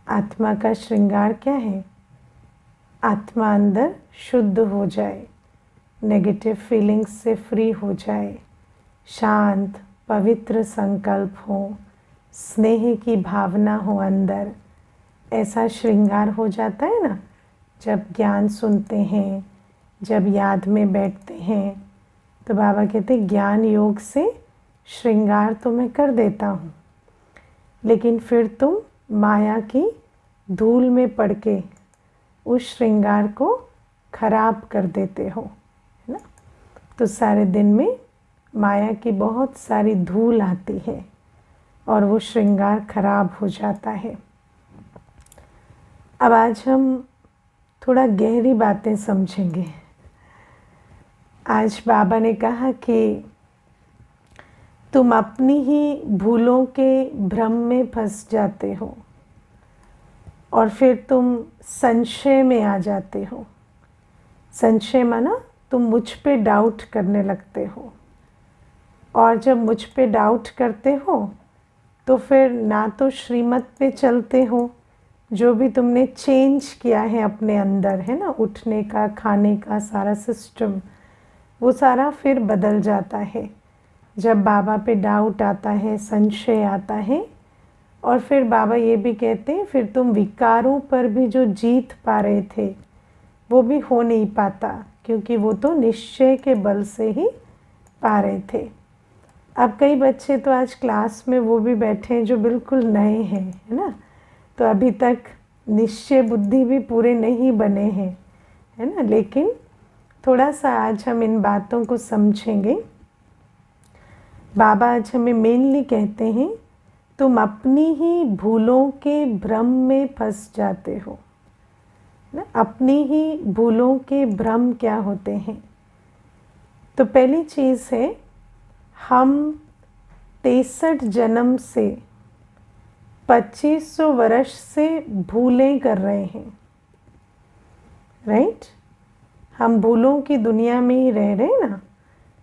आत्मा का श्रृंगार क्या है? आत्मा अंदर शुद्ध हो जाए, नेगेटिव फीलिंग्स से फ्री हो जाए, शांत पवित्र संकल्प हो, स्नेह की भावना हो अंदर, ऐसा श्रृंगार हो जाता है ना। जब ज्ञान सुनते हैं, जब याद में बैठते हैं, तो बाबा कहते हैं ज्ञान योग से श्रृंगार तो मैं कर देता हूँ, लेकिन फिर तुम माया की धूल में पड़ के उस श्रृंगार को खराब कर देते हो, है ना। तो सारे दिन में माया की बहुत सारी धूल आती है और वो श्रृंगार खराब हो जाता है। अब आज हम थोड़ा गहरी बातें समझेंगे। आज बाबा ने कहा कि तुम अपनी ही भूलों के भ्रम में फंस जाते हो और फिर तुम संशय में आ जाते हो। संशय माना तुम मुझ पे डाउट करने लगते हो, और जब मुझ पे डाउट करते हो तो फिर ना तो श्रीमत पे चलते हो, जो भी तुमने चेंज किया है अपने अंदर, है ना, उठने का, खाने का सारा सिस्टम, वो सारा फिर बदल जाता है। जब बाबा पे डाउट आता है, संशय आता है, और फिर बाबा ये भी कहते हैं फिर तुम विकारों पर भी जो जीत पा रहे थे वो भी हो नहीं पाता, क्योंकि वो तो निश्चय के बल से ही पा रहे थे। अब कई बच्चे तो आज क्लास में वो भी बैठे हैं जो बिल्कुल नए हैं, है ना, तो अभी तक निश्चय बुद्धि भी पूरे नहीं बने हैं, है ना। लेकिन थोड़ा सा आज हम इन बातों को समझेंगे। बाबा आज हमें मेनली कहते हैं तुम अपनी ही भूलों के भ्रम में फंस जाते हो ना। अपनी ही भूलों के भ्रम क्या होते हैं? तो पहली चीज़ है, हम 63 जन्म से 2500 वर्ष से भूलें कर रहे हैं, राइट। हम भूलों की दुनिया में ही रह रहे ना।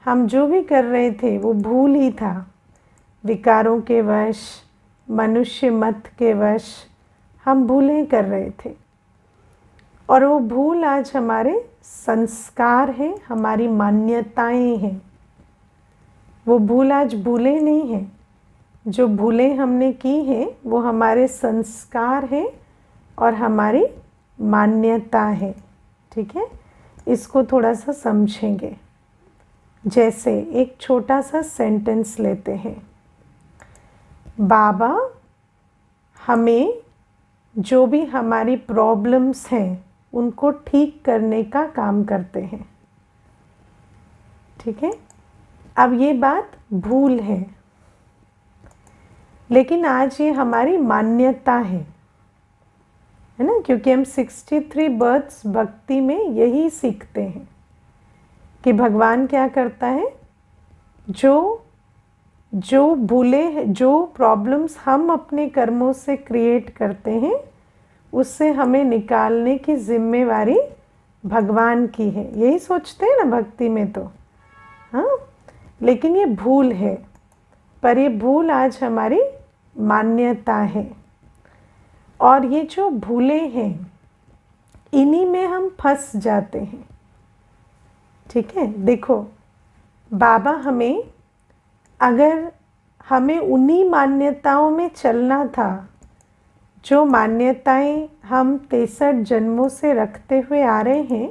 हम जो भी कर रहे थे वो भूल ही था, विकारों के वश, मनुष्य मत के वश हम भूलें कर रहे थे, और वो भूल आज हमारे संस्कार हैं, हमारी मान्यताएं हैं। वो भूल आज भूलें नहीं हैं। जो भूलें हमने की हैं वो हमारे संस्कार हैं और हमारी मान्यता है, ठीक है। इसको थोड़ा सा समझेंगे। जैसे एक छोटा सा सेंटेंस लेते हैं, बाबा हमें जो भी हमारी प्रॉब्लम्स हैं उनको ठीक करने का काम करते हैं, ठीक है। अब ये बात भूल है, लेकिन आज ये हमारी मान्यता है ना, क्योंकि हम 63 बर्थ्स भक्ति में यही सीखते हैं कि भगवान क्या करता है, जो भूले, जो प्रॉब्लम्स हम अपने कर्मों से क्रिएट करते हैं उससे हमें निकालने की जिम्मेवारी भगवान की है। यही सोचते हैं ना भक्ति में तो, हाँ। लेकिन ये भूल है, पर ये भूल आज हमारी मान्यता है, और ये जो भूलें हैं इन्हीं में हम फंस जाते हैं, ठीक है। देखो, बाबा हमें उन्हीं मान्यताओं में चलना था जो मान्यताएं हम 63 जन्मों से रखते हुए आ रहे हैं।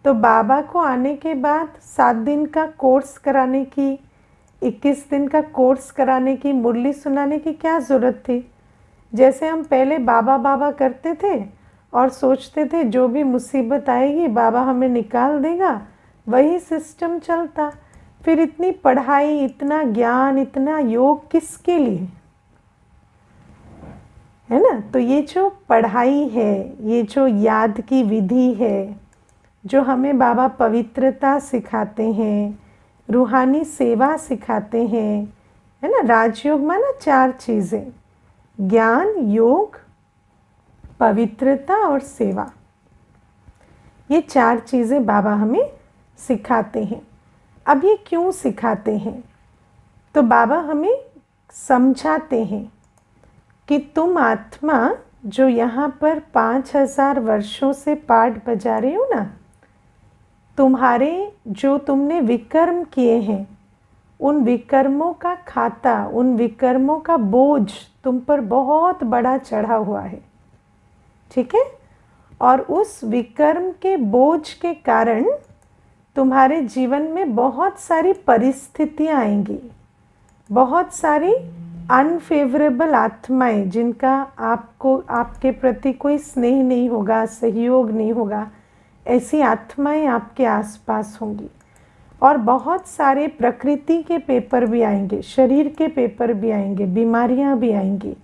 तो बाबा को आने के बाद 7 दिन का कोर्स कराने की, 21 दिन का कोर्स कराने की, मुरली सुनाने की क्या ज़रूरत थी? जैसे हम पहले बाबा बाबा करते थे और सोचते थे जो भी मुसीबत आएगी बाबा हमें निकाल देगा, वही सिस्टम चलता। फिर इतनी पढ़ाई, इतना ज्ञान, इतना योग किसके लिए, है ना। तो ये जो पढ़ाई है, ये जो याद की विधि है, जो हमें बाबा पवित्रता सिखाते हैं, रूहानी सेवा सिखाते हैं, है ना। राजयोग माना 4 चीज़ें, ज्ञान, योग, पवित्रता और सेवा। ये 4 चीज़ें बाबा हमें सिखाते हैं। अब ये क्यों सिखाते हैं? तो बाबा हमें समझाते हैं कि तुम आत्मा जो यहाँ पर 5000 वर्षों से पाठ बजा रही हूँ ना, तुम्हारे जो तुमने विकर्म किए हैं, उन विकर्मों का खाता, उन विकर्मों का बोझ तुम पर बहुत बड़ा चढ़ा हुआ है, ठीक है। और उस विकर्म के बोझ के कारण तुम्हारे जीवन में बहुत सारी परिस्थितियाँ आएंगी, बहुत सारी अनफेवरेबल आत्माएं जिनका आपको, आपके प्रति कोई स्नेह नहीं होगा, सहयोग नहीं होगा, ऐसी आत्माएं आपके आसपास होंगी। और बहुत सारे प्रकृति के पेपर भी आएंगे, शरीर के पेपर भी आएंगे, बीमारियां भी आएंगी।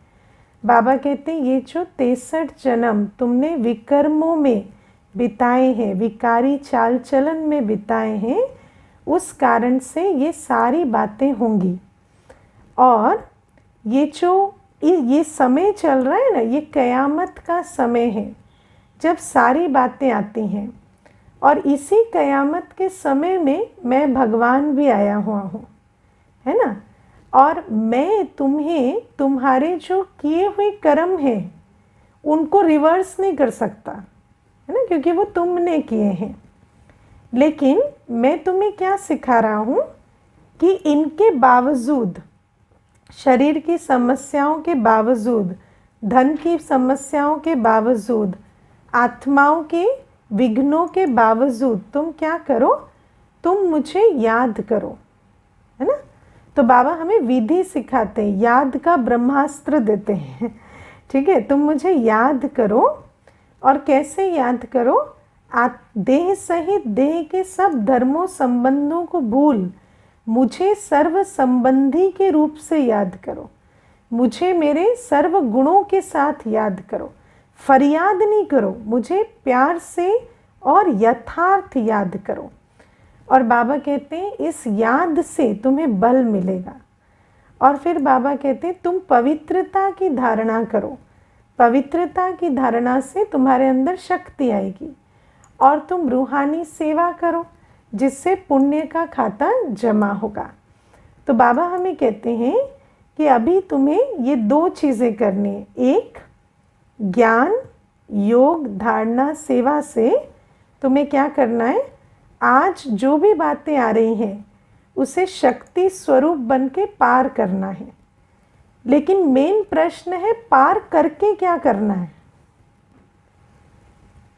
बाबा कहते हैं ये जो 63 जन्म तुमने विकर्मों में बिताए हैं, विकारी चाल चलन में बिताए हैं, उस कारण से ये सारी बातें होंगी। और ये जो ये समय चल रहा है ना, ये कयामत का समय है जब सारी बातें आती हैं। और इसी कयामत के समय में मैं भगवान भी आया हुआ हूँ, है ना। और मैं तुम्हें, तुम्हारे जो किए हुए कर्म हैं उनको रिवर्स नहीं कर सकता, है ना, क्योंकि वो तुमने किए हैं। लेकिन मैं तुम्हें क्या सिखा रहा हूँ कि इनके बावजूद, शरीर की समस्याओं के बावजूद, धन की समस्याओं के बावजूद, आत्माओं के विघ्नों के बावजूद तुम क्या करो, तुम मुझे याद करो, है ना। तो बाबा हमें विधि सिखाते हैं, याद का ब्रह्मास्त्र देते हैं, ठीक है। तुम मुझे याद करो। और कैसे याद करो? देह सहित देह के सब धर्मों संबंधों को भूल मुझे सर्व संबंधी के रूप से याद करो, मुझे मेरे सर्व गुणों के साथ याद करो। फरियाद नहीं करो, मुझे प्यार से और यथार्थ याद करो। और बाबा कहते हैं इस याद से तुम्हें बल मिलेगा। और फिर बाबा कहते हैं तुम पवित्रता की धारणा करो, पवित्रता की धारणा से तुम्हारे अंदर शक्ति आएगी। और तुम रूहानी सेवा करो जिससे पुण्य का खाता जमा होगा। तो बाबा हमें कहते हैं कि अभी तुम्हें ये 2 चीज़ें करनी है। एक, ज्ञान योग धारणा सेवा से तुम्हें क्या करना है, आज जो भी बातें आ रही हैं उसे शक्ति स्वरूप बन के पार करना है। लेकिन मेन प्रश्न है पार करके क्या करना है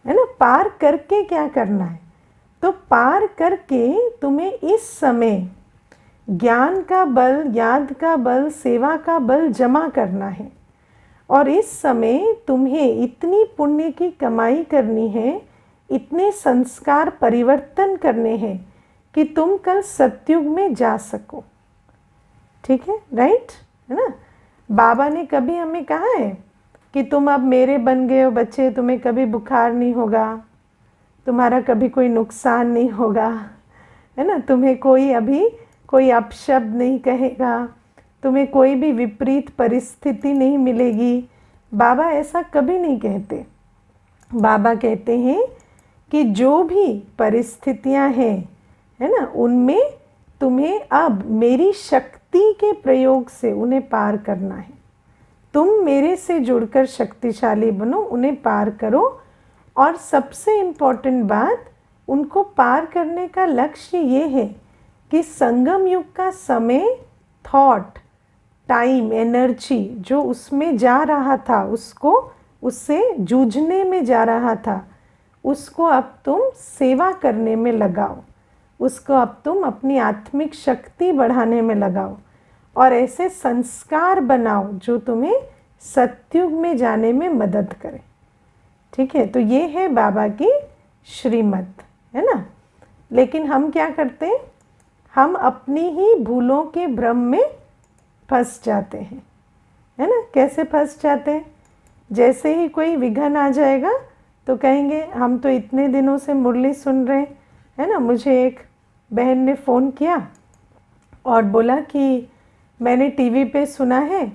ना। पार करके क्या करना है? तो पार करके तुम्हें इस समय ज्ञान का बल, याद का बल, सेवा का बल जमा करना है। और इस समय तुम्हें इतनी पुण्य की कमाई करनी है, इतने संस्कार परिवर्तन करने हैं कि तुम कल सतयुग में जा सको, ठीक है, राइट, है ना। बाबा ने कभी हमें कहा है कि तुम अब मेरे बन गए हो बच्चे, तुम्हें कभी बुखार नहीं होगा, तुम्हारा कभी कोई नुकसान नहीं होगा, है ना, तुम्हें कोई अभी कोई अपशब्द नहीं कहेगा, तुम्हें कोई भी विपरीत परिस्थिति नहीं मिलेगी। बाबा ऐसा कभी नहीं कहते। बाबा कहते हैं कि जो भी परिस्थितियां हैं, है ना, उनमें तुम्हें अब मेरी शक्ति के प्रयोग से उन्हें पार करना है। तुम मेरे से जुड़कर शक्तिशाली बनो, उन्हें पार करो। और सबसे इम्पोर्टेंट बात, उनको पार करने का लक्ष्य ये है कि संगम युग का समय, थॉट, टाइम, एनर्जी जो उसमें जा रहा था, उसको, उससे जूझने में जा रहा था, उसको अब तुम सेवा करने में लगाओ, उसको अब तुम अपनी आत्मिक शक्ति बढ़ाने में लगाओ। और ऐसे संस्कार बनाओ जो तुम्हें सतयुग में जाने में मदद करे, ठीक है। तो ये है बाबा की श्रीमत, है ना। लेकिन हम क्या करते हैं, हम अपनी ही भूलों के भ्रम में फंस जाते हैं, है ना। कैसे फंस जाते हैं? जैसे ही कोई विघन आ जाएगा तो कहेंगे हम तो इतने दिनों से मुरली सुन रहे हैं, है ना। मुझे एक बहन ने फ़ोन किया और बोला कि मैंने टीवी पे सुना है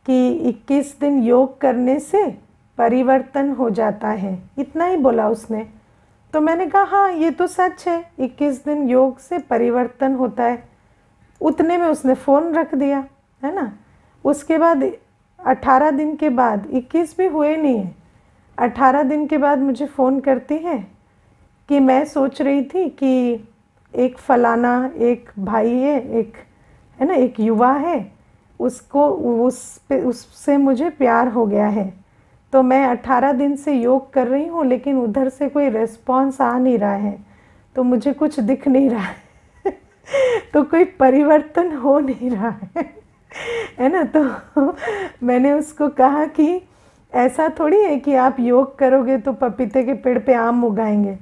कि 21 दिन योग करने से परिवर्तन हो जाता है, इतना ही बोला उसने। तो मैंने कहा हाँ ये तो सच है, 21 दिन योग से परिवर्तन होता है। उतने में उसने फ़ोन रख दिया, है ना। उसके बाद 18 दिन के बाद, 21 भी हुए नहीं है, 18 दिन के बाद मुझे फ़ोन करती है कि मैं सोच रही थी कि एक फलाना एक भाई है ना, एक युवा है, उससे मुझे प्यार हो गया है, तो मैं 18 दिन से योग कर रही हूँ लेकिन उधर से कोई रिस्पॉन्स आ नहीं रहा है, तो मुझे कुछ दिख नहीं रहा है तो कोई परिवर्तन हो नहीं रहा है ना। तो मैंने उसको कहा कि ऐसा थोड़ी है कि आप योग करोगे तो पपीते के पेड़ पे आम उगाएंगे,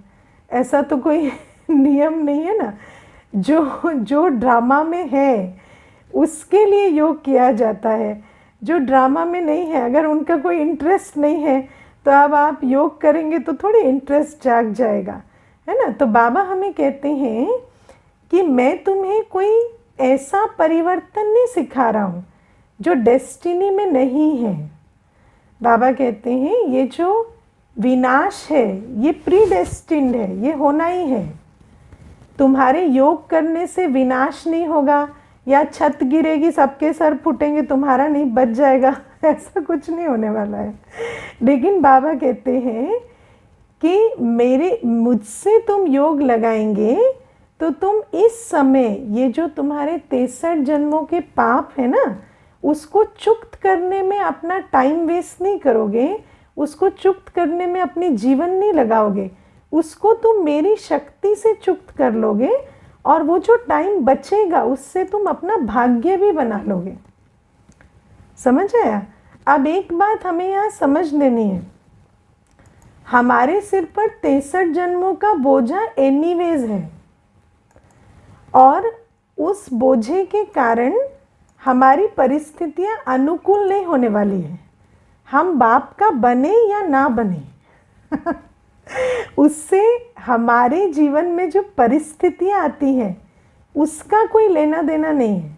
ऐसा तो कोई नियम नहीं है ना। जो जो ड्रामा में है उसके लिए योग किया जाता है, जो ड्रामा में नहीं है, अगर उनका कोई इंटरेस्ट नहीं है तो अब आप योग करेंगे तो थोड़ी इंटरेस्ट जाग जाएगा, है ना। तो बाबा हमें कहते हैं कि मैं तुम्हें कोई ऐसा परिवर्तन नहीं सिखा रहा हूँ जो डेस्टिनी में नहीं है। बाबा कहते हैं ये जो विनाश है ये प्रीडेस्टिन्ड है, ये होना ही है। तुम्हारे योग करने से विनाश नहीं होगा या छत गिरेगी सबके सर फूटेंगे तुम्हारा नहीं बच जाएगा, ऐसा कुछ नहीं होने वाला है। लेकिन बाबा कहते हैं कि मुझसे तुम योग लगाएंगे तो तुम इस समय ये जो तुम्हारे 63 जन्मों के पाप है ना, उसको चुक्त करने में अपना टाइम वेस्ट नहीं करोगे, उसको चुक्त करने में अपनी जीवन नहीं लगाओगे, उसको तुम मेरी शक्ति से चुक्त कर लोगे और वो जो टाइम बचेगा उससे तुम अपना भाग्य भी बना लोगे। समझ आया? अब एक बात हमें यहाँ समझ लेनी है, हमारे सिर पर 63 जन्मों का बोझा एनीवेज है और उस बोझे के कारण हमारी परिस्थितियाँ अनुकूल नहीं होने वाली है, हम बाप का बने या ना बने उससे हमारे जीवन में जो परिस्थितियाँ आती हैं उसका कोई लेना देना नहीं है।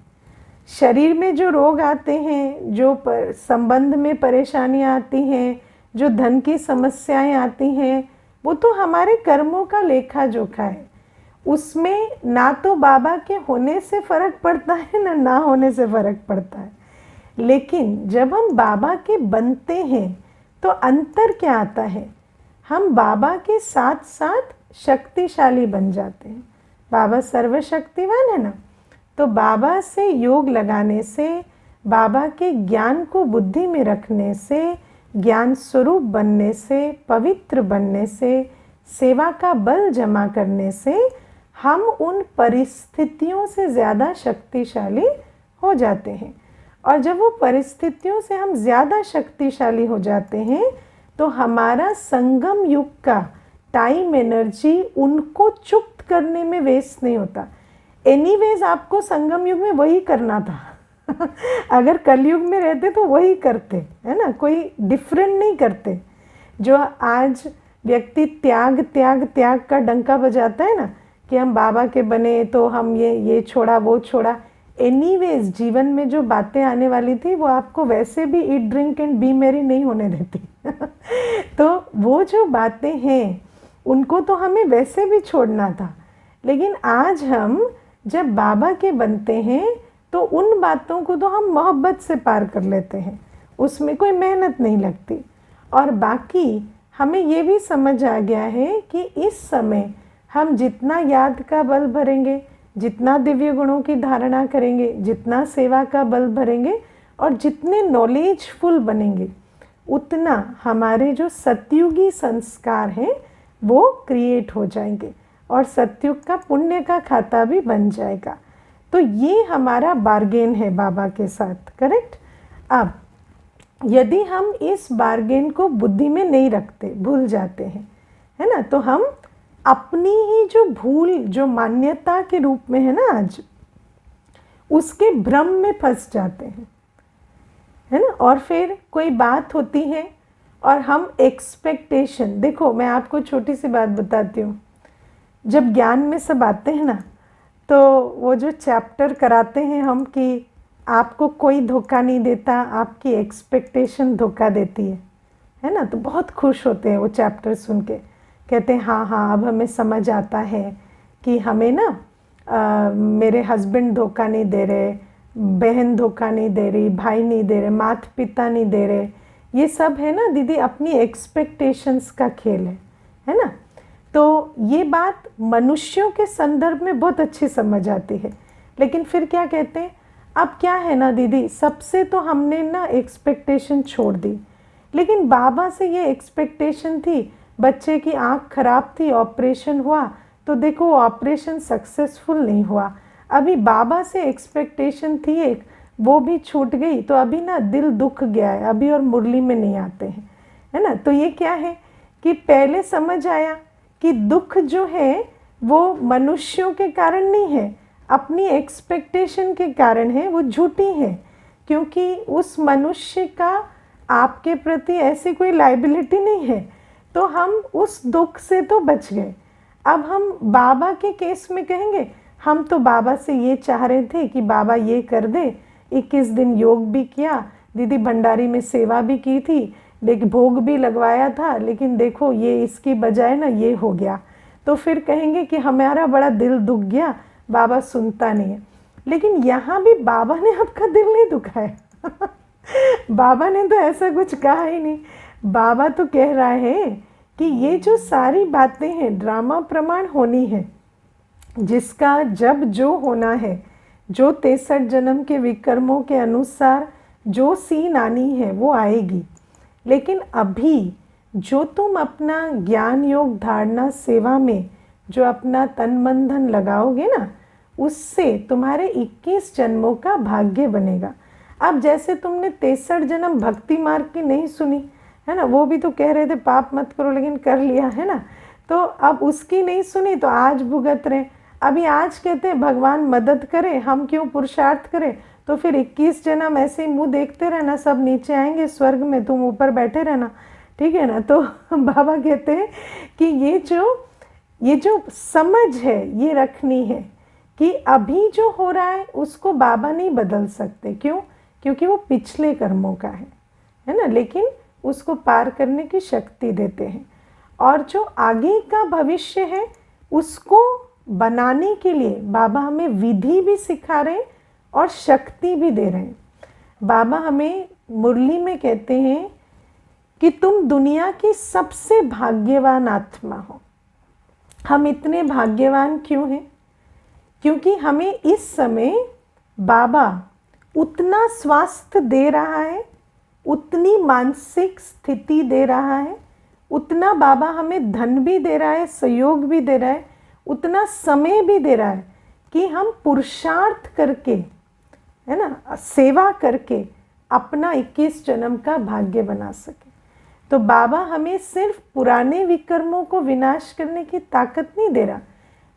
शरीर में जो रोग आते हैं, जो संबंध में परेशानियाँ आती हैं, जो धन की समस्याएं आती हैं, वो तो हमारे कर्मों का लेखा जोखा है। उसमें ना तो बाबा के होने से फ़र्क पड़ता है ना होने से फ़र्क पड़ता है। लेकिन जब हम बाबा के बनते हैं तो अंतर क्या आता है, हम बाबा के साथ साथ शक्तिशाली बन जाते हैं। बाबा सर्वशक्तिवान है ना, तो बाबा से योग लगाने से, बाबा के ज्ञान को बुद्धि में रखने से, ज्ञान स्वरूप बनने से, पवित्र बनने से, सेवा का बल जमा करने से हम उन परिस्थितियों से ज़्यादा शक्तिशाली हो जाते हैं। और जब वो परिस्थितियों से हम ज़्यादा शक्तिशाली हो जाते हैं तो हमारा संगम युग का टाइम एनर्जी उनको चुक्त करने में वेस्ट नहीं होता। एनीवेज आपको संगम युग में वही करना था अगर कलयुग में रहते तो वही करते, है ना, कोई डिफरेंट नहीं करते। जो आज व्यक्ति त्याग त्याग त्याग का डंका बजाता है ना कि हम बाबा के बने तो हम ये छोड़ा वो छोड़ा, एनीवेज जीवन में जो बातें आने वाली थी वो आपको वैसे भी eat drink and B Mary नहीं होने देती तो वो जो बातें हैं उनको तो हमें वैसे भी छोड़ना था। लेकिन आज हम जब बाबा के बनते हैं तो उन बातों को तो हम मोहब्बत से पार कर लेते हैं, उसमें कोई मेहनत नहीं लगती। और बाकी हमें ये भी समझ आ गया है कि इस समय हम जितना याद का बल भरेंगे, जितना दिव्य गुणों की धारणा करेंगे, जितना सेवा का बल भरेंगे और जितने नॉलेजफुल बनेंगे, उतना हमारे जो सतयुगी संस्कार हैं वो क्रिएट हो जाएंगे और सतयुग का पुण्य का खाता भी बन जाएगा। तो ये हमारा बार्गेन है बाबा के साथ, करेक्ट। अब यदि हम इस बार्गेन को बुद्धि में नहीं रखते, भूल जाते हैं, है ना, तो हम अपनी ही जो भूल, जो मान्यता के रूप में है ना आज, उसके भ्रम में फंस जाते हैं, है ना। और फिर कोई बात होती है और हम एक्सपेक्टेशन, देखो मैं आपको छोटी सी बात बताती हूँ, जब ज्ञान में सब आते हैं ना तो वो जो चैप्टर कराते हैं हम कि आपको कोई धोखा नहीं देता, आपकी एक्सपेक्टेशन धोखा देती है ना, तो बहुत खुश होते हैं वो चैप्टर सुन के, कहते हैं हाँ हाँ अब हमें समझ आता है कि हमें ना मेरे हस्बैंड धोखा नहीं दे रहे, बहन धोखा नहीं दे रही, भाई नहीं दे रहे, माता पिता नहीं दे रहे, ये सब है ना दीदी अपनी एक्सपेक्टेशंस का खेल है ना। तो ये बात मनुष्यों के संदर्भ में बहुत अच्छी समझ आती है, लेकिन फिर क्या कहते हैं, अब क्या है ना दीदी, सबसे तो हमने ना एक्सपेक्टेशन छोड़ दी, लेकिन बाबा से ये एक्सपेक्टेशन थी, बच्चे की आँख खराब थी, ऑपरेशन हुआ, तो देखो ऑपरेशन सक्सेसफुल नहीं हुआ, अभी बाबा से एक्सपेक्टेशन थी एक, वो भी छूट गई, तो अभी ना दिल दुख गया है अभी, और मुरली में नहीं आते हैं, है ना। तो ये क्या है कि पहले समझ आया कि दुख जो है वो मनुष्यों के कारण नहीं है, अपनी एक्सपेक्टेशन के कारण है, वो झूठी है, क्योंकि उस मनुष्य का आपके प्रति ऐसी कोई लाइबिलिटी नहीं है, तो हम उस दुख से तो बच गए। अब हम बाबा के केस में कहेंगे, हम तो बाबा से ये चाह रहे थे कि बाबा ये कर दे, 21 दिन योग भी किया दीदी, भंडारी में सेवा भी की थी, लेकिन भोग भी लगवाया था, लेकिन देखो ये इसकी बजाय ना ये हो गया, तो फिर कहेंगे कि हमारा बड़ा दिल दुख गया, बाबा सुनता नहीं है। लेकिन यहाँ भी बाबा ने आपका दिल नहीं दुखाया बाबा ने तो ऐसा कुछ कहा ही नहीं, बाबा तो कह रहा है कि ये जो सारी बातें हैं ड्रामा प्रमाण होनी है, जिसका जब जो होना है, जो 63 जन्म के विकर्मों के अनुसार जो सीन आनी है वो आएगी, लेकिन अभी जो तुम अपना ज्ञान योग धारणा सेवा में जो अपना तन मन धन लगाओगे ना, उससे तुम्हारे 21 जन्मों का भाग्य बनेगा। अब जैसे तुमने 63 जन्म भक्ति मार्ग की नहीं सुनी है ना, वो भी तो कह रहे थे पाप मत करो, लेकिन कर लिया है ना, तो अब उसकी नहीं सुनी तो आज भुगत रहे। अभी आज कहते हैं भगवान मदद करे, हम क्यों पुरुषार्थ करें, तो फिर 21 जन्म ऐसे ही मुँह देखते रहना, सब नीचे आएंगे स्वर्ग में, तुम ऊपर बैठे रहना, ठीक है ना। तो बाबा कहते हैं कि ये जो समझ है ये रखनी है कि अभी जो हो रहा है उसको बाबा नहीं बदल सकते, क्यों, क्योंकि वो पिछले कर्मों का है ना, लेकिन उसको पार करने की शक्ति देते हैं, और जो आगे का भविष्य है उसको बनाने के लिए बाबा हमें विधि भी सिखा रहे हैं और शक्ति भी दे रहे हैं। बाबा हमें मुरली में कहते हैं कि तुम दुनिया की सबसे भाग्यवान आत्मा हो। हम इतने भाग्यवान क्यों हैं, क्योंकि हमें इस समय बाबा उतना स्वास्थ्य दे रहा है, उतनी मानसिक स्थिति दे रहा है, उतना बाबा हमें धन भी दे रहा है, सहयोग भी दे रहा है, उतना समय भी दे रहा है कि हम पुरुषार्थ करके, है ना, सेवा करके अपना 21 जन्म का भाग्य बना सके। तो बाबा हमें सिर्फ पुराने विकर्मों को विनाश करने की ताकत नहीं दे रहा,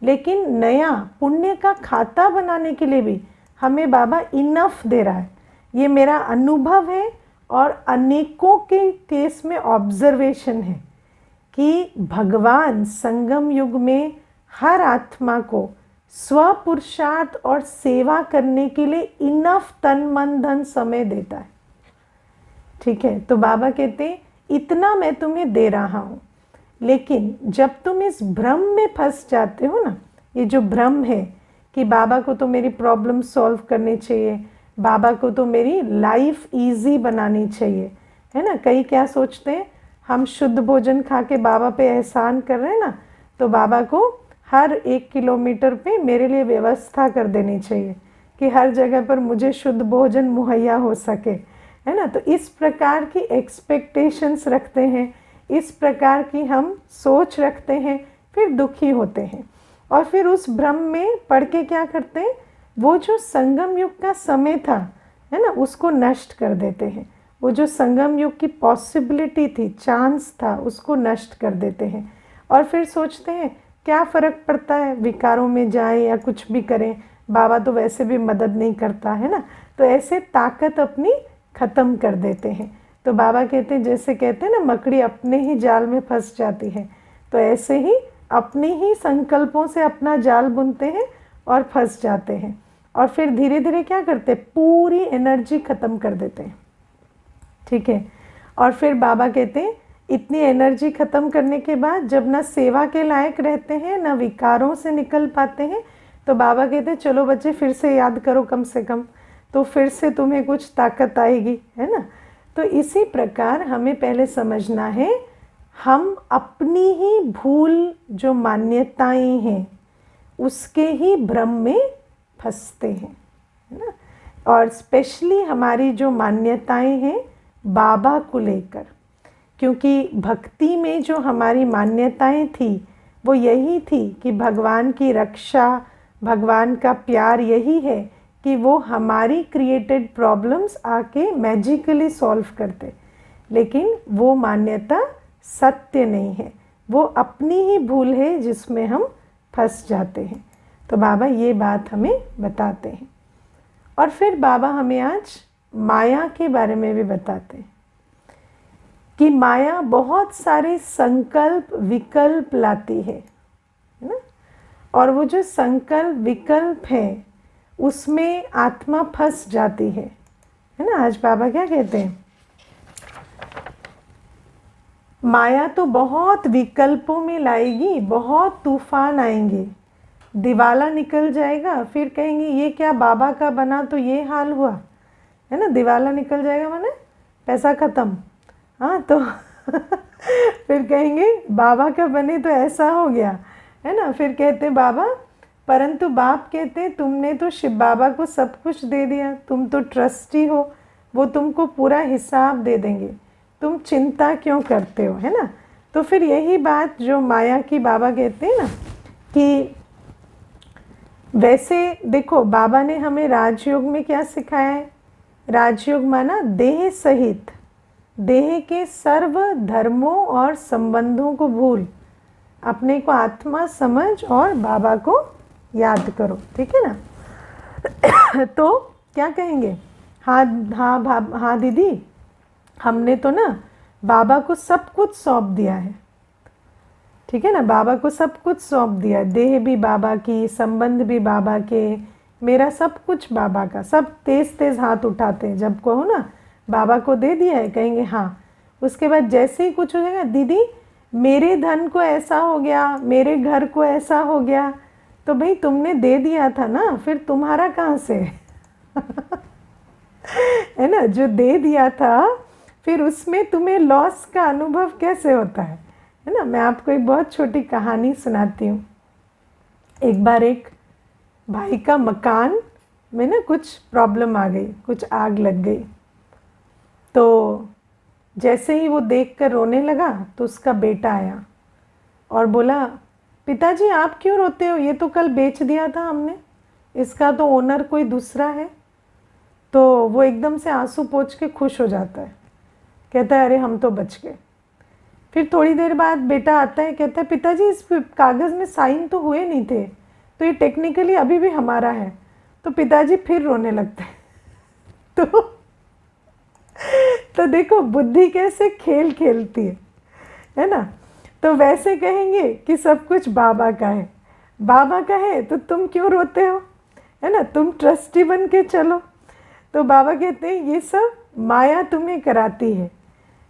लेकिन नया पुण्य का खाता बनाने के लिए भी हमें बाबा इनफ दे रहा है। ये मेरा अनुभव है और अनेकों के केस में ऑब्जर्वेशन है कि भगवान संगम युग में हर आत्मा को स्वपुरुषार्थ और सेवा करने के लिए इनफ तन मन धन समय देता है, ठीक है। तो बाबा कहते हैं इतना मैं तुम्हें दे रहा हूँ, लेकिन जब तुम इस भ्रम में फंस जाते हो ना, ये जो भ्रम है कि बाबा को तो मेरी प्रॉब्लम सॉल्व करनी चाहिए, बाबा को तो मेरी लाइफ इजी बनानी चाहिए, है ना। कई क्या सोचते हैं, हम शुद्ध भोजन खा के बाबा पे एहसान कर रहे हैं ना, तो बाबा को हर 1 किलोमीटर पे मेरे लिए व्यवस्था कर देनी चाहिए कि हर जगह पर मुझे शुद्ध भोजन मुहैया हो सके, है ना। तो इस प्रकार की एक्सपेक्टेशंस रखते हैं, इस प्रकार की हम सोच रखते हैं, फिर दुखी होते हैं, और फिर उस भ्रम में पढ़ के क्या करते हैं, वो जो संगम युग का समय था, है ना, उसको नष्ट कर देते हैं। वो जो संगम युग की पॉसिबिलिटी थी, चांस था, उसको नष्ट कर देते हैं, और फिर सोचते हैं क्या फ़र्क पड़ता है, विकारों में जाएं या कुछ भी करें, बाबा तो वैसे भी मदद नहीं करता, है ना। तो ऐसे ताकत अपनी ख़त्म कर देते हैं। तो बाबा कहते हैं, जैसे कहते हैं ना, मकड़ी अपने ही जाल में फंस जाती है, तो ऐसे ही अपने ही संकल्पों से अपना जाल बुनते हैं और फंस जाते हैं, और फिर धीरे धीरे क्या करते हैं, पूरी एनर्जी ख़त्म कर देते हैं, ठीक है। और फिर बाबा कहते हैं इतनी एनर्जी ख़त्म करने के बाद जब ना सेवा के लायक रहते हैं, ना विकारों से निकल पाते हैं, तो बाबा कहते हैं चलो बच्चे फिर से याद करो कम से कम। तो फिर से तुम्हें कुछ ताकत आएगी, है ना। तो इसी प्रकार हमें पहले समझना है, हम अपनी ही भूल जो मान्यताएं हैं उसके ही भ्रम में फंसते हैं, है ना। और स्पेशली हमारी जो मान्यताएं हैं बाबा को लेकर, क्योंकि भक्ति में जो हमारी मान्यताएं थी वो यही थी कि भगवान की रक्षा, भगवान का प्यार यही है कि वो हमारी क्रिएटेड प्रॉब्लम्स आके मैजिकली सॉल्व करते। लेकिन वो मान्यता सत्य नहीं है, वो अपनी ही भूल है जिसमें हम फंस जाते हैं। तो बाबा ये बात हमें बताते हैं। और फिर बाबा हमें आज माया के बारे में भी बताते हैं कि माया बहुत सारे संकल्प विकल्प लाती है ना। और वो जो संकल्प विकल्प है उसमें आत्मा फंस जाती है ना। आज बाबा क्या कहते हैं, माया तो बहुत विकल्पों में लाएगी, बहुत तूफान आएंगे, दिवाला निकल जाएगा, फिर कहेंगे ये क्या बाबा का बना तो ये हाल हुआ, है ना। दिवाला निकल जाएगा माने पैसा ख़त्म, हाँ। तो फिर कहेंगे बाबा का बने तो ऐसा हो गया, है ना। फिर कहते बाबा, परंतु बाप कहते तुमने तो शिव बाबा को सब कुछ दे दिया, तुम तो ट्रस्टी हो, वो तुमको पूरा हिसाब दे देंगे, तुम चिंता क्यों करते हो, है ना। तो फिर यही बात जो माया की बाबा कहते हैं ना कि वैसे देखो बाबा ने हमें राजयोग में क्या सिखाया है। राजयोग माना देह सहित, देह के सर्व धर्मों और संबंधों को भूल अपने को आत्मा समझ और बाबा को याद करो, ठीक है ना। तो क्या कहेंगे, हाँ हाँ हाँ दीदी, हमने तो ना बाबा को सब कुछ सौंप दिया है, ठीक है ना। बाबा को सब कुछ सौंप दिया, देह भी बाबा की, संबंध भी बाबा के, मेरा सब कुछ बाबा का। सब तेज तेज हाथ उठाते हैं जब कहो ना बाबा को दे दिया है, कहेंगे हाँ। उसके बाद जैसे ही कुछ हो जाएगा, दीदी मेरे धन को ऐसा हो गया, मेरे घर को ऐसा हो गया, तो भाई तुमने दे दिया था ना, फिर तुम्हारा कहाँ से है ना। जो दे दिया था फिर उसमें तुम्हें लॉस का अनुभव कैसे होता है ना। मैं आपको एक बहुत छोटी कहानी सुनाती हूँ। एक बार एक भाई का मकान में ना कुछ प्रॉब्लम आ गई, कुछ आग लग गई। तो जैसे ही वो देखकर रोने लगा तो उसका बेटा आया और बोला, पिताजी आप क्यों रोते हो, ये तो कल बेच दिया था हमने, इसका तो ओनर कोई दूसरा है। तो वो एकदम से आंसू पोंछ के खुश हो जाता है, कहता है अरे हम तो बच गए। फिर थोड़ी देर बाद बेटा आता है, कहता है पिताजी इस कागज़ में साइन तो हुए नहीं थे, तो ये टेक्निकली अभी भी हमारा है। तो पिताजी फिर रोने लगते हैं। तो देखो बुद्धि कैसे खेल खेलती है ना। तो वैसे कहेंगे कि सब कुछ बाबा का है, बाबा का है तो तुम क्यों रोते हो, है ना, तुम ट्रस्टी बन के चलो। तो बाबा कहते हैं ये सब माया तुम्हें कराती है।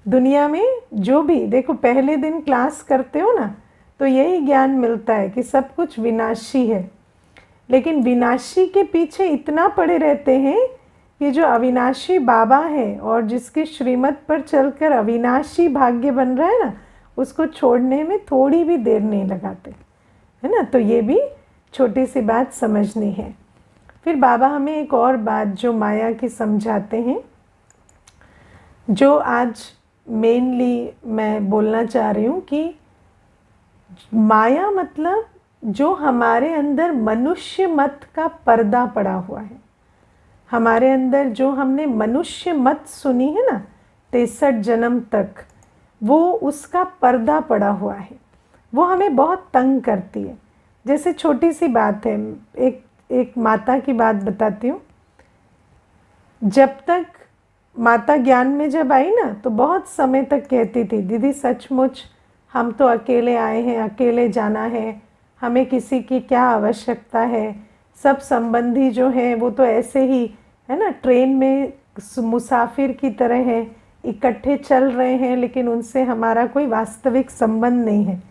दुनिया में जो भी देखो, पहले दिन क्लास करते हो ना तो यही ज्ञान मिलता है कि सब कुछ विनाशी है, लेकिन विनाशी के पीछे इतना पड़े रहते हैं कि जो अविनाशी बाबा है और जिसके श्रीमत पर चलकर अविनाशी भाग्य बन रहा है ना, उसको छोड़ने में थोड़ी भी देर नहीं लगाते, है ना। तो ये भी छोटी सी बात समझनी है। फिर बाबा हमें एक और बात जो माया की समझाते हैं, जो आज मेनली मैं बोलना चाह रही हूँ कि माया मतलब जो हमारे अंदर मनुष्य मत का पर्दा पड़ा हुआ है, हमारे अंदर जो हमने मनुष्य मत सुनी है ना 63 जन्म तक, वो उसका पर्दा पड़ा हुआ है, वो हमें बहुत तंग करती है। जैसे छोटी सी बात है, एक माता की बात बताती हूँ। जब तक माता ज्ञान में जब आई ना तो बहुत समय तक कहती थी, दीदी सचमुच हम तो अकेले आए हैं, अकेले जाना है, हमें किसी की क्या आवश्यकता है, सब संबंधी जो हैं वो तो ऐसे ही है ना, ट्रेन में मुसाफिर की तरह हैं, इकट्ठे चल रहे हैं, लेकिन उनसे हमारा कोई वास्तविक संबंध नहीं है,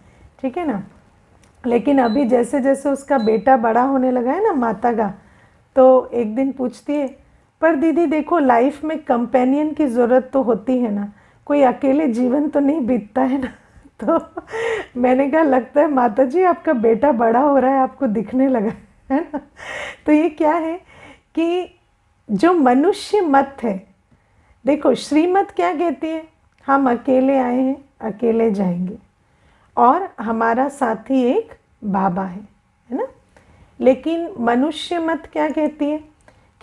ठीक है ना। लेकिन अभी जैसे जैसे उसका बेटा बड़ा होने लगा है ना माता का, तो एक दिन पूछती है, पर दीदी देखो, लाइफ में कंपेनियन की ज़रूरत तो होती है ना, कोई अकेले जीवन तो नहीं बीतता है ना। तो मैंने कहा लगता है माता जी आपका बेटा बड़ा हो रहा है, आपको दिखने लगा है ना। तो ये क्या है कि जो मनुष्य मत है, देखो श्रीमत क्या कहती है, हम अकेले आए हैं अकेले जाएंगे, और हमारा साथी एक बाबा है ना। लेकिन मनुष्य मत क्या कहती है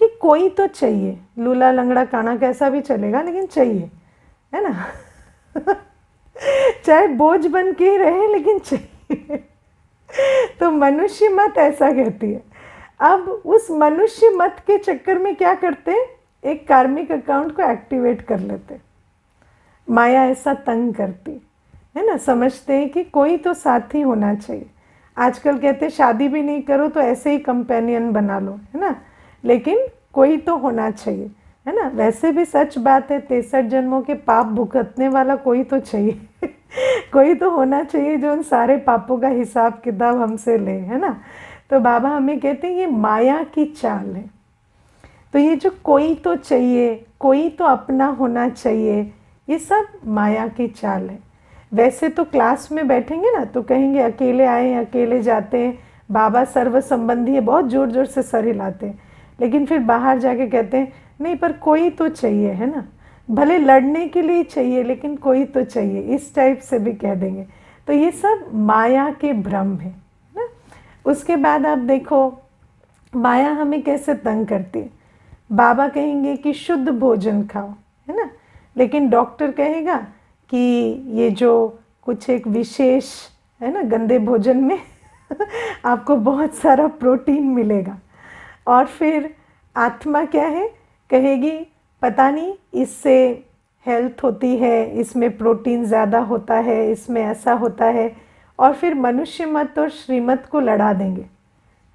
कि कोई तो चाहिए, लूला लंगड़ा काना कैसा भी चलेगा लेकिन चाहिए, है ना। चाहे बोझ बन के ही रहे लेकिन चाहिए। तो मनुष्य मत ऐसा कहती है। अब उस मनुष्य मत के चक्कर में क्या करते हैं, एक कार्मिक अकाउंट को एक्टिवेट कर लेते। माया ऐसा तंग करती है ना, समझते हैं कि कोई तो साथी होना चाहिए। आजकल कहते शादी भी नहीं करो तो ऐसे ही कंपेनियन बना लो, है ना, लेकिन कोई तो होना चाहिए, है ना। वैसे भी सच बात है, 63 जन्मों के पाप भुगतने वाला कोई तो चाहिए। कोई तो होना चाहिए जो उन सारे पापों का हिसाब किताब हमसे ले, है ना। तो बाबा हमें कहते हैं ये माया की चाल है। तो ये जो कोई तो चाहिए, कोई तो अपना होना चाहिए, ये सब माया की चाल है। वैसे तो क्लास में बैठेंगे ना तो कहेंगे अकेले आए हैं अकेले जाते हैं, बाबा सर्व संबंधी है, बहुत ज़ोर ज़ोर से सर हिलाते हैं। लेकिन फिर बाहर जाके कहते हैं नहीं पर कोई तो चाहिए, है ना, भले लड़ने के लिए चाहिए लेकिन कोई तो चाहिए, इस टाइप से भी कह देंगे। तो ये सब माया के भ्रम है ना। उसके बाद आप देखो माया हमें कैसे तंग करती है। बाबा कहेंगे कि शुद्ध भोजन खाओ, है ना, लेकिन डॉक्टर कहेगा कि ये जो कुछ एक विशेष है ना गंदे भोजन में आपको बहुत सारा प्रोटीन मिलेगा। और फिर आत्मा क्या है, कहेगी पता नहीं इससे हेल्थ होती है, इसमें प्रोटीन ज़्यादा होता है, इसमें ऐसा होता है। और फिर मनुष्य मत और श्रीमत को लड़ा देंगे,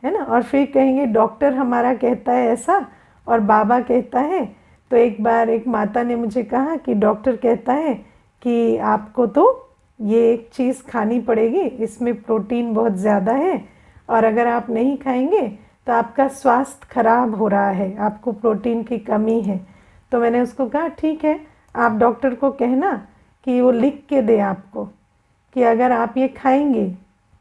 है ना। और फिर कहेंगे डॉक्टर हमारा कहता है ऐसा और बाबा कहता है। तो एक बार एक माता ने मुझे कहा कि डॉक्टर कहता है कि आपको तो ये एक चीज़ खानी पड़ेगी, इसमें प्रोटीन बहुत ज़्यादा है और अगर आप नहीं खाएंगे तो आपका स्वास्थ्य खराब हो रहा है, आपको प्रोटीन की कमी है। तो मैंने उसको कहा ठीक है, आप डॉक्टर को कहना कि वो लिख के दे आपको कि अगर आप ये खाएंगे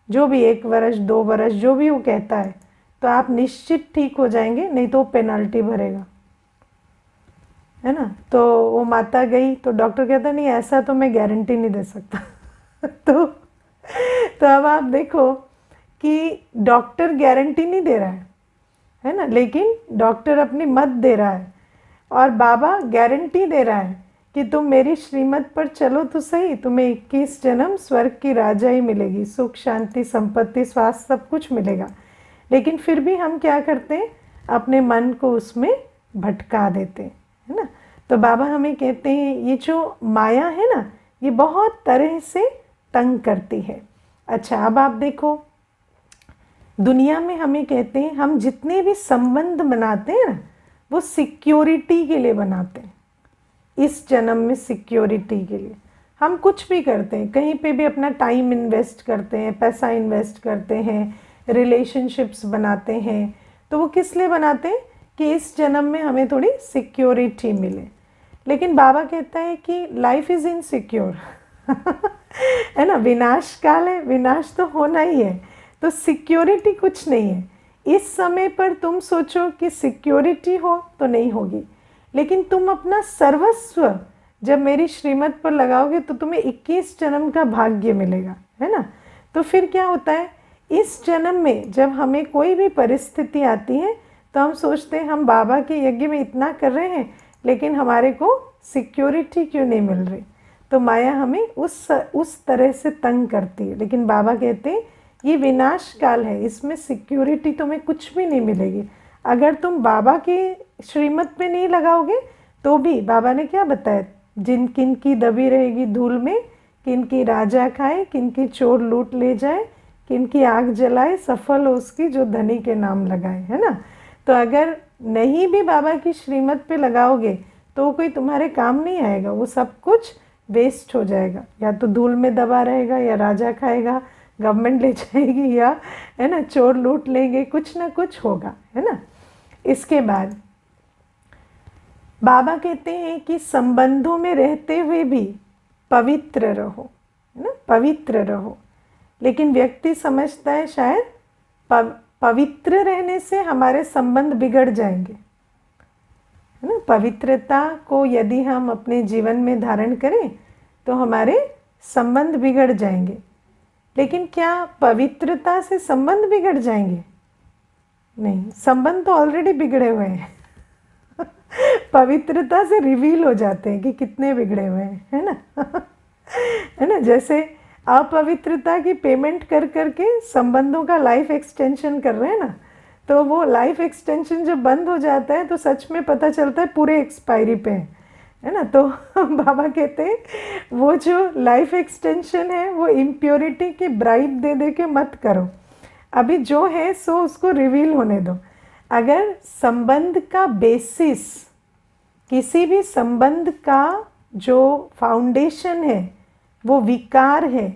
जो भी 1 वर्ष 2 वर्ष जो भी वो कहता है तो आप निश्चित ठीक हो जाएंगे, नहीं तो पेनल्टी भरेगा, है ना। तो वो माता गई तो डॉक्टर कहता नहीं ऐसा तो मैं गारंटी नहीं दे सकता। तो अब आप देखो कि डॉक्टर गारंटी नहीं दे रहा है ना, लेकिन डॉक्टर अपनी मत दे रहा है और बाबा गारंटी दे रहा है कि तुम मेरी श्रीमत पर चलो तो सही, तुम्हें 21 जन्म स्वर्ग की राजा ही मिलेगी, सुख शांति संपत्ति स्वास्थ्य सब कुछ मिलेगा। लेकिन फिर भी हम क्या करते हैं, अपने मन को उसमें भटका देते हैं, है ना। तो बाबा हमें कहते हैं ये जो माया है ना ये बहुत तरह से तंग करती है। अच्छा अब आप देखो दुनिया में हमें कहते हैं हम जितने भी संबंध बनाते हैं ना वो सिक्योरिटी के लिए बनाते हैं। इस जन्म में सिक्योरिटी के लिए हम कुछ भी करते हैं, कहीं पे भी अपना टाइम इन्वेस्ट करते हैं, पैसा इन्वेस्ट करते हैं, रिलेशनशिप्स बनाते हैं। तो वो किस लिए बनाते हैं कि इस जन्म में हमें थोड़ी सिक्योरिटी मिले। लेकिन बाबा कहता है कि लाइफ इज़ इनसिक्योर। है ना, विनाश काल है, विनाश तो होना ही है, तो सिक्योरिटी कुछ नहीं है। इस समय पर तुम सोचो कि सिक्योरिटी हो तो नहीं होगी, लेकिन तुम अपना सर्वस्व जब मेरी श्रीमत पर लगाओगे तो तुम्हें 21 जन्म का भाग्य मिलेगा, है ना। तो फिर क्या होता है, इस जन्म में जब हमें कोई भी परिस्थिति आती है तो हम सोचते हैं हम बाबा के यज्ञ में इतना कर रहे हैं लेकिन हमारे को सिक्योरिटी क्यों नहीं मिल रही। तो माया हमें उस तरह से तंग करती है। लेकिन बाबा कहते हैं ये विनाश काल है, इसमें सिक्योरिटी तुम्हें कुछ भी नहीं मिलेगी। अगर तुम बाबा की श्रीमत पे नहीं लगाओगे तो भी बाबा ने क्या बताया, किन की दबी रहेगी धूल में, किन की राजा खाए, किन की चोर लूट ले जाए, किन की आग जलाए, सफल हो उसकी जो धनी के नाम लगाए, है ना। तो अगर नहीं भी बाबा की श्रीमत पे लगाओगे तो कोई तुम्हारे काम नहीं आएगा, वो सब कुछ वेस्ट हो जाएगा, या तो धूल में दबा रहेगा, या राजा खाएगा, गवर्नमेंट ले जाएगी, या है ना चोर लूट लेंगे, कुछ ना कुछ होगा, है ना। इसके बाद बाबा कहते हैं कि संबंधों में रहते हुए भी पवित्र रहो, है ना, पवित्र रहो। लेकिन व्यक्ति समझता है शायद पवित्र रहने से हमारे संबंध बिगड़ जाएंगे, है ना। पवित्रता को यदि हम अपने जीवन में धारण करें तो हमारे संबंध बिगड़ जाएंगे। लेकिन क्या पवित्रता से संबंध बिगड़ जाएंगे? नहीं, संबंध तो ऑलरेडी बिगड़े हुए हैं। पवित्रता से रिवील हो जाते हैं कि कितने बिगड़े हुए हैं, है ना। है ना। जैसे अपवित्रता की पेमेंट कर करके संबंधों का लाइफ एक्सटेंशन कर रहे हैं ना, तो वो लाइफ एक्सटेंशन जब बंद हो जाता है तो सच में पता चलता है पूरे एक्सपायरी पे है ना। तो बाबा कहते हैं वो जो लाइफ एक्सटेंशन है वो इम्प्योरिटी की ब्राइब दे दे के मत करो, अभी जो है सो उसको रिवील होने दो। अगर संबंध का बेसिस, किसी भी संबंध का जो फाउंडेशन है वो विकार है,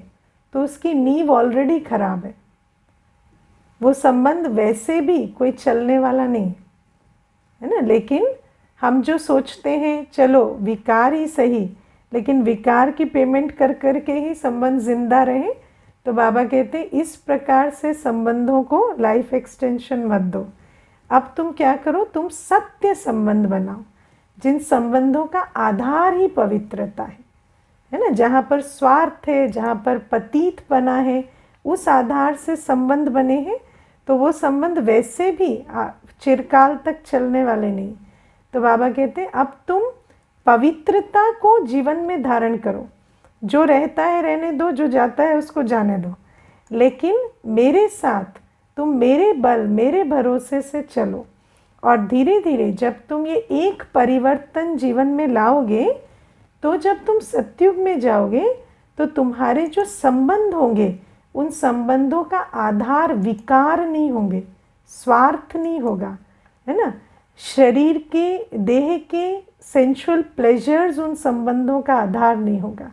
तो उसकी नींव ऑलरेडी खराब है। वो संबंध वैसे भी कोई चलने वाला नहीं है ना। लेकिन हम जो सोचते हैं चलो विकार ही सही, लेकिन विकार की पेमेंट कर कर के ही संबंध जिंदा रहे, तो बाबा कहते हैं इस प्रकार से संबंधों को लाइफ एक्सटेंशन मत दो। अब तुम क्या करो, तुम सत्य संबंध बनाओ, जिन संबंधों का आधार ही पवित्रता है ना। जहाँ पर स्वार्थ है, जहाँ पर पतीत बना है, उस आधार से संबंध बने हैं, तो वो संबंध वैसे भी चिरकाल तक चलने वाले नहीं। तो बाबा कहते हैं अब तुम पवित्रता को जीवन में धारण करो, जो रहता है रहने दो, जो जाता है उसको जाने दो, लेकिन मेरे साथ तुम मेरे बल, मेरे भरोसे से चलो। और धीरे धीरे जब तुम ये एक परिवर्तन जीवन में लाओगे, तो जब तुम सतयुग में जाओगे तो तुम्हारे जो संबंध होंगे उन संबंधों का आधार विकार नहीं होंगे, स्वार्थ नहीं होगा, है ना। शरीर के, देह के सेंसुअल प्लेजर्स उन संबंधों का आधार नहीं होगा।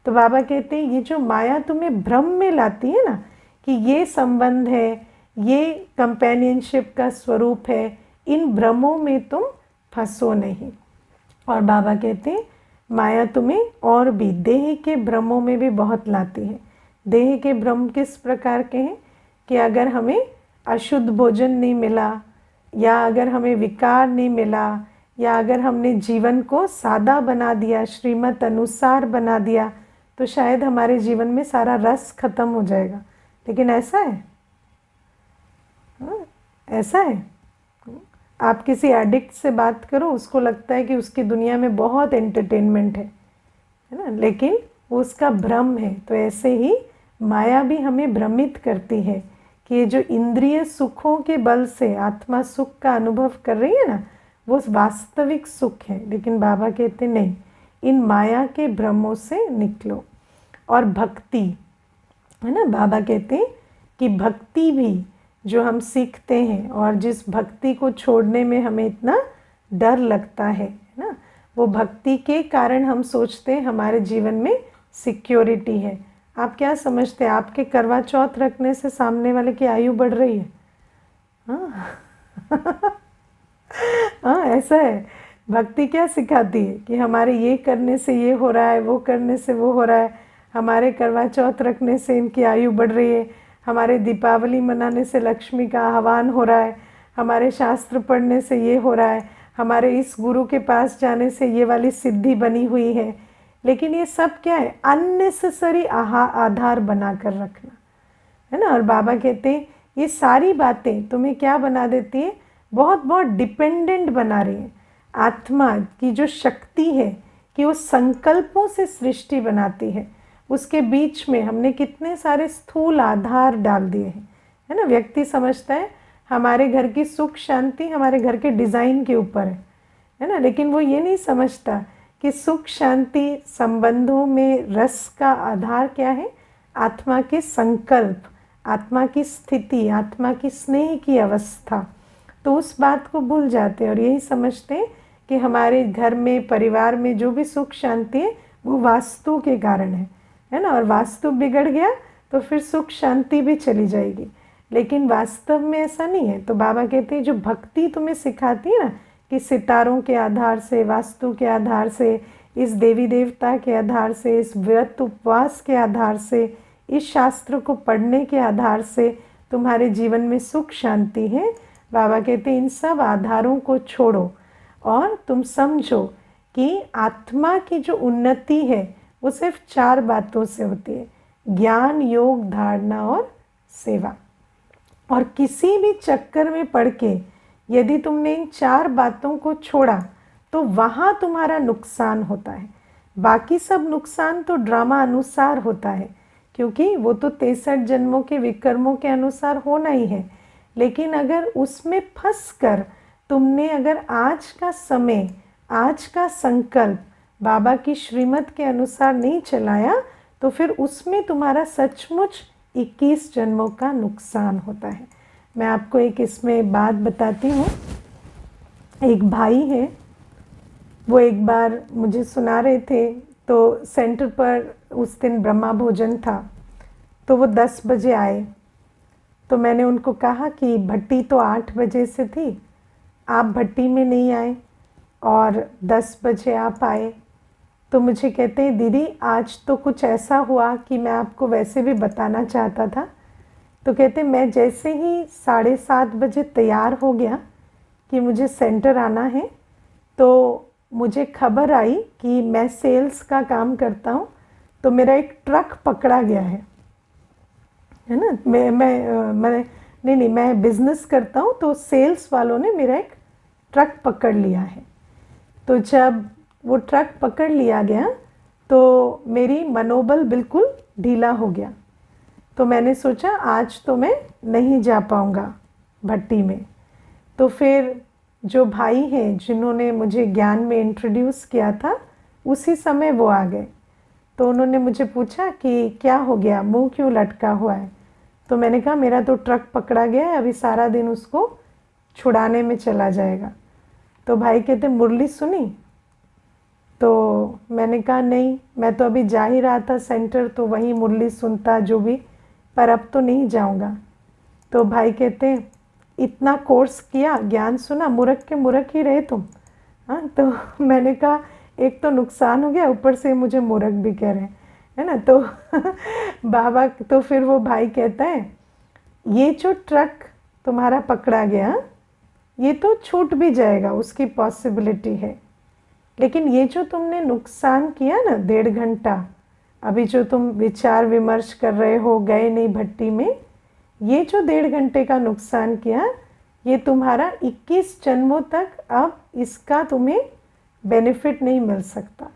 तो बाबा कहते हैं ये जो माया तुम्हें भ्रम में लाती है ना कि ये संबंध है, ये कंपेनियनशिप का स्वरूप है, इन भ्रमों में तुम फंसो नहीं। और बाबा कहते हैं माया तुम्हें और भी देह के भ्रमों में भी बहुत लाती है। देह के भ्रम किस प्रकार के हैं कि अगर हमें अशुद्ध भोजन नहीं मिला, या अगर हमें विकार नहीं मिला, या अगर हमने जीवन को सादा बना दिया, श्रीमत अनुसार बना दिया, तो शायद हमारे जीवन में सारा रस खत्म हो जाएगा। लेकिन ऐसा है? ऐसा है? आप किसी एडिक्ट से बात करो, उसको लगता है कि उसकी दुनिया में बहुत एंटरटेनमेंट है ना, लेकिन वो उसका भ्रम है। तो ऐसे ही माया भी हमें भ्रमित करती है कि ये जो इंद्रिय सुखों के बल से आत्मा सुख का अनुभव कर रही है ना, वो वास्तविक सुख है। लेकिन बाबा कहते नहीं, इन माया के भ्रमों से निकलो। और भक्ति, है ना, बाबा कहते हैं कि भक्ति भी जो हम सीखते हैं और जिस भक्ति को छोड़ने में हमें इतना डर लगता है ना, वो भक्ति के कारण हम सोचते हैं हमारे जीवन में सिक्योरिटी है। आप क्या समझते हैं आपके करवा चौथ रखने से सामने वाले की आयु बढ़ रही है? हाँ। हाँ, ऐसा है। भक्ति क्या सिखाती है कि हमारे ये करने से ये हो रहा है, वो करने से वो हो रहा है, हमारे करवा चौथ रखने से इनकी आयु बढ़ रही है, हमारे दीपावली मनाने से लक्ष्मी का आह्वान हो रहा है, हमारे शास्त्र पढ़ने से ये हो रहा है, हमारे इस गुरु के पास जाने से ये वाली सिद्धि बनी हुई है। लेकिन ये सब क्या है? अननेसेसरी आधार बना कर रखना, है ना। और बाबा कहते हैं ये सारी बातें तुम्हें क्या बना देती है? बहुत बहुत डिपेंडेंट बना रही है। आत्मा की जो शक्ति है कि वो संकल्पों से सृष्टि बनाती है, उसके बीच में हमने कितने सारे स्थूल आधार डाल दिए हैं, है ना। व्यक्ति समझता है हमारे घर की सुख शांति हमारे घर के डिज़ाइन के ऊपर है ना, लेकिन वो ये नहीं समझता कि सुख शांति संबंधों में रस का आधार क्या है? आत्मा के संकल्प, आत्मा की स्थिति, आत्मा की स्नेह की अवस्था। तो उस बात को भूल जाते हैं और यही समझते हैं कि हमारे घर में, परिवार में जो भी सुख शांति है वो वास्तु के कारण है ना। और वास्तु बिगड़ गया तो फिर सुख शांति भी चली जाएगी। लेकिन वास्तव में ऐसा नहीं है। तो बाबा कहते हैं जो भक्ति तुम्हें सिखाती है ना कि सितारों के आधार से, वास्तु के आधार से, इस देवी देवता के आधार से, इस व्रत उपवास के आधार से, इस शास्त्र को पढ़ने के आधार से तुम्हारे जीवन में सुख शांति है। बाबा कहते हैं इन सब आधारों को छोड़ो और तुम समझो कि आत्मा की जो उन्नति है वो सिर्फ 4 बातों से होती है, ज्ञान, योग, धारणा और सेवा। और किसी भी चक्कर में पड़ के यदि तुमने इन 4 बातों को छोड़ा तो वहाँ तुम्हारा नुकसान होता है। बाकी सब नुकसान तो ड्रामा अनुसार होता है, क्योंकि वो तो 63 जन्मों के विकर्मों के अनुसार होना ही है। लेकिन अगर उसमें फंस कर तुमने अगर आज का समय, आज का संकल्प बाबा की श्रीमत के अनुसार नहीं चलाया तो फिर उसमें तुम्हारा सचमुच 21 जन्मों का नुकसान होता है। मैं आपको एक इसमें बात बताती हूँ। एक भाई है, वो एक बार मुझे सुना रहे थे, तो सेंटर पर उस दिन ब्रह्मा भोजन था, तो वो 10 बजे आए। तो मैंने उनको कहा कि भट्टी तो 8 बजे से थी, आप भट्टी में नहीं आए और 10 बजे आप आए। तो मुझे कहते हैं दीदी आज तो कुछ ऐसा हुआ कि मैं आपको वैसे भी बताना चाहता था। तो कहते मैं जैसे ही 7:30 बजे तैयार हो गया कि मुझे सेंटर आना है, तो मुझे खबर आई कि मैं सेल्स का काम करता हूँ, तो मेरा एक ट्रक पकड़ा गया है ना। मैं बिज़नेस करता हूँ, तो सेल्स वालों ने मेरा एक ट्रक पकड़ लिया है। तो जब वो ट्रक पकड़ लिया गया तो मेरी मनोबल बिल्कुल ढीला हो गया। तो मैंने सोचा आज तो मैं नहीं जा पाऊँगा भट्टी में। तो फिर जो भाई हैं जिन्होंने मुझे ज्ञान में इंट्रोड्यूस किया था, उसी समय वो आ गए। तो उन्होंने मुझे पूछा कि क्या हो गया, मुंह क्यों लटका हुआ है। तो मैंने कहा मेरा तो ट्रक पकड़ा गया है, अभी सारा दिन उसको छुड़ाने में चला जाएगा। तो भाई कहते मुरली सुनी। तो मैंने कहा नहीं, मैं तो अभी जा ही रहा था सेंटर, तो वहीं मुरली सुनता जो भी, पर अब तो नहीं जाऊंगा। तो भाई कहते इतना कोर्स किया, ज्ञान सुना, मूर्ख के मूर्ख ही रहे तुम। हाँ, तो मैंने कहा एक तो नुकसान हो गया, ऊपर से मुझे मूर्ख भी कह रहे हैं, है ना। तो बाबा, तो फिर वो भाई कहता है ये जो ट्रक तुम्हारा पकड़ा गया ये तो छूट भी जाएगा, उसकी पॉसिबिलिटी है, लेकिन ये जो तुमने नुकसान किया ना 1.5 घंटा, अभी जो तुम विचार विमर्श कर रहे हो, गए नहीं भट्टी में, ये जो 1.5 घंटे का नुकसान किया, ये तुम्हारा 21 जन्मों तक अब इसका तुम्हें बेनिफिट नहीं मिल सकता।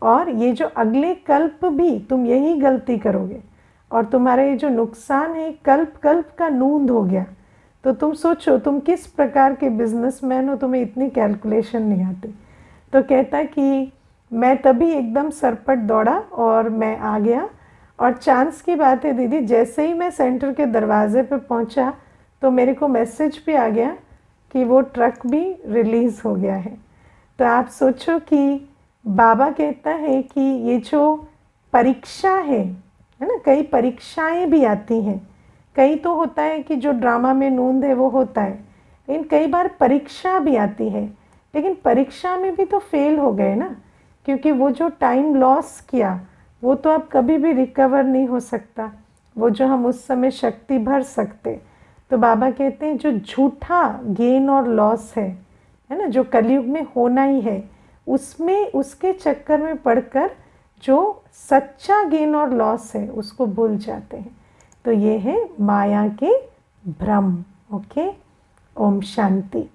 और ये जो अगले कल्प भी तुम यही गलती करोगे, और तुम्हारा ये जो नुकसान है कल्प कल्प का नूंद हो गया। तो तुम सोचो तुम किस प्रकार के बिजनेसमैन हो, तुम्हें इतनी कैलकुलेशन नहीं आती। तो कहता कि मैं तभी एकदम सरपट दौड़ा और मैं आ गया। और चांस की बात है दीदी, जैसे ही मैं सेंटर के दरवाजे पे पहुंचा तो मेरे को मैसेज भी आ गया कि वो ट्रक भी रिलीज़ हो गया है। तो आप सोचो कि बाबा कहता है कि ये जो परीक्षा है ना, कई परीक्षाएं भी आती हैं। कई तो होता है कि जो ड्रामा में नूंद है वो होता है, लेकिन कई बार परीक्षा भी आती है। लेकिन परीक्षा में भी तो फेल हो गए ना, क्योंकि वो जो टाइम लॉस किया वो तो अब कभी भी रिकवर नहीं हो सकता, वो जो हम उस समय शक्ति भर सकते। तो बाबा कहते हैं जो झूठा गेन और लॉस है ना, जो कलयुग में होना ही है, उसमें उसके चक्कर में पड़कर जो सच्चा गेन और लॉस है उसको भूल जाते हैं। तो ये है माया के भ्रम। ओके, ओम शांति।